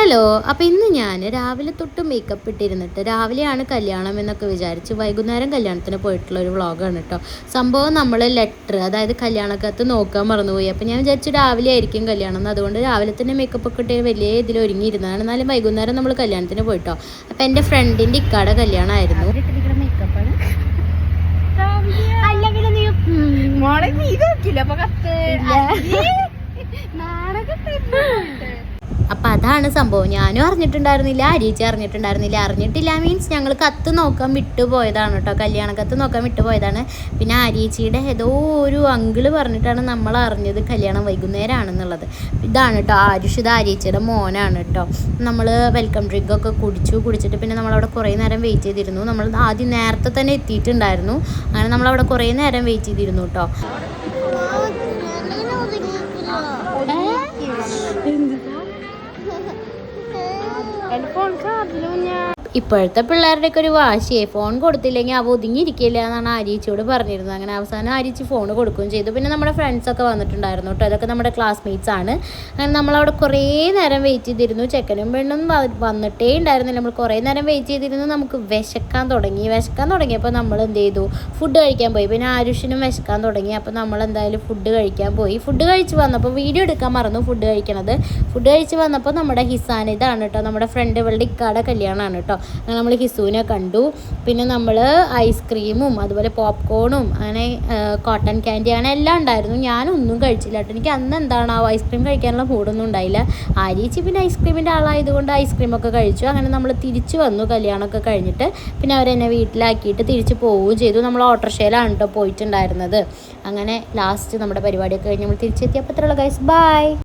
Hello. അപ്പോൾ ഇന്ന് ഞാൻ രാവിലെ തൊട്ട് മേക്കപ്പ് ഇട്ടിരുന്നിട്ട് രാവിലെയാണ് കല്യാണം എന്നൊക്കെ വിചാരിച്ച് വൈകുന്നേരം കല്യാണത്തിന് പോയിട്ടുള്ള ഒരു വ്ളോഗാണ് കേട്ടോ. സംഭവം നമ്മൾ ലെറ്റർ, അതായത് കല്യാണക്കകത്ത് നോക്കാൻ മറന്നുപോയി. അപ്പോൾ ഞാൻ വിചാരിച്ചു രാവിലെ ആയിരിക്കും കല്യാണം എന്ന്. അതുകൊണ്ട് രാവിലെ തന്നെ മേക്കപ്പ് ഒക്കെ ഇട്ട് വലിയ ഇതിൽ ഒരുങ്ങിയിരുന്നതാണ്. എന്നാലും വൈകുന്നേരം നമ്മൾ കല്യാണത്തിന് പോയിട്ടോ. അപ്പോൾ എൻ്റെ ഫ്രണ്ടിൻ്റെ ഇക്കാടെ കല്യാണമായിരുന്നു. അപ്പം അതാണ് സംഭവം. ഞാനും അറിഞ്ഞിട്ടുണ്ടായിരുന്നില്ല, അരീച്ച അറിഞ്ഞിട്ടില്ല മീൻസ് ഞങ്ങൾ കത്ത് നോക്കാൻ വിട്ടുപോയതാണ് കേട്ടോ. കല്യാണ കത്ത് നോക്കാൻ വിട്ടുപോയതാണ്. പിന്നെ അരീച്ചിയുടെ ഏതോ ഒരു അങ്കിള് പറഞ്ഞിട്ടാണ് നമ്മൾ അറിഞ്ഞത് കല്യാണം വൈകുന്നേരമാണെന്നുള്ളത്. ഇതാണ് കേട്ടോ ആരുഷ്, ഇത് അരീച്ചിയുടെ മോനാണ് കേട്ടോ. നമ്മൾ വെൽക്കം ഡ്രിങ്ക് ഒക്കെ കുടിച്ചിട്ട് പിന്നെ നമ്മളവിടെ കുറേ നേരം വെയിറ്റ് ചെയ്തിരുന്നു. നമ്മൾ ആദ്യം നേരത്തെ തന്നെ എത്തിയിട്ടുണ്ടായിരുന്നു. അങ്ങനെ നമ്മളവിടെ കുറേ നേരം വെയിറ്റ് ചെയ്തിരുന്നു കേട്ടോ. ഇപ്പോഴത്തെ പിള്ളേരുടെയൊക്കെ ഒരു വാശിയെ ഫോൺ കൊടുത്തില്ലെങ്കിൽ അവ ഒതുങ്ങിയിരിക്കില്ല എന്നാണ് ആരീച്ചിയോട് പറഞ്ഞിരുന്നത്. അങ്ങനെ അവസാനം ആരീച്ചി ഫോൺ കൊടുക്കുകയും ചെയ്തു. പിന്നെ നമ്മുടെ ഫ്രണ്ട്സൊക്കെ വന്നിട്ടുണ്ടായിരുന്നു കേട്ടോ. അതൊക്കെ നമ്മുടെ ക്ലാസ്മേറ്റ്സ് ആണ്. അങ്ങനെ നമ്മളവിടെ കുറേ നേരം വെയിറ്റ് ചെയ്തിരുന്നു. ചെക്കനും പെണ്ണും വന്നിട്ടേ ഉണ്ടായിരുന്നില്ല. നമ്മൾ കുറേ നേരം വെയിറ്റ് ചെയ്തിരുന്നു. നമുക്ക് വിശക്കാൻ തുടങ്ങിയപ്പോൾ നമ്മൾ എന്ത് ചെയ്തു, ഫുഡ് കഴിക്കാൻ പോയി. പിന്നെ ആരുഷിനും വിശക്കാൻ തുടങ്ങി. അപ്പോൾ നമ്മൾ എന്തായാലും ഫുഡ് കഴിക്കാൻ പോയി. ഫുഡ് കഴിച്ച് വന്നപ്പോൾ വീഡിയോ എടുക്കാൻ മറന്നു ഫുഡ് കഴിച്ച് വന്നപ്പോൾ നമ്മുടെ ഹിസാൻ, ഇതാണ് കേട്ടോ നമ്മുടെ ഫ്രണ്ട്, ഇവളുടെ ഇക്കാടെ കല്യാണമാണ് കേട്ടോ. അങ്ങനെ നമ്മൾ ഹിസുവിനെ കണ്ടു. പിന്നെ നമ്മൾ ഐസ്ക്രീമും അതുപോലെ പോപ്കോണും അങ്ങനെ കോട്ടൺ ക്യാൻഡി അങ്ങനെ എല്ലാം ഉണ്ടായിരുന്നു. ഞാനൊന്നും കഴിച്ചില്ല കേട്ടോ. എനിക്ക് അന്ന് എന്താണ് ഐസ്ക്രീം കഴിക്കാനുള്ള മൂടൊന്നും ഉണ്ടായില്ല. ആരീച്ചി പിന്നെ ഐസ്ക്രീമിൻ്റെ ആളായതുകൊണ്ട് ഐസ്ക്രീമൊക്കെ കഴിച്ചു. അങ്ങനെ നമ്മൾ തിരിച്ചു വന്നു കല്യാണമൊക്കെ കഴിഞ്ഞിട്ട്. പിന്നെ അവരെന്നെ വീട്ടിലാക്കിയിട്ട് തിരിച്ച് പോവുകയും ചെയ്തു. നമ്മൾ ഓട്ടോറിക്ഷയിലാണ് കേട്ടോ പോയിട്ടുണ്ടായിരുന്നത്. അങ്ങനെ ലാസ്റ്റ് നമ്മുടെ പരിപാടിയൊക്കെ കഴിഞ്ഞ് നമ്മൾ തിരിച്ചെത്തിയപ്പോൾ അത്രയുള്ള ഗൈസ്, ബൈ.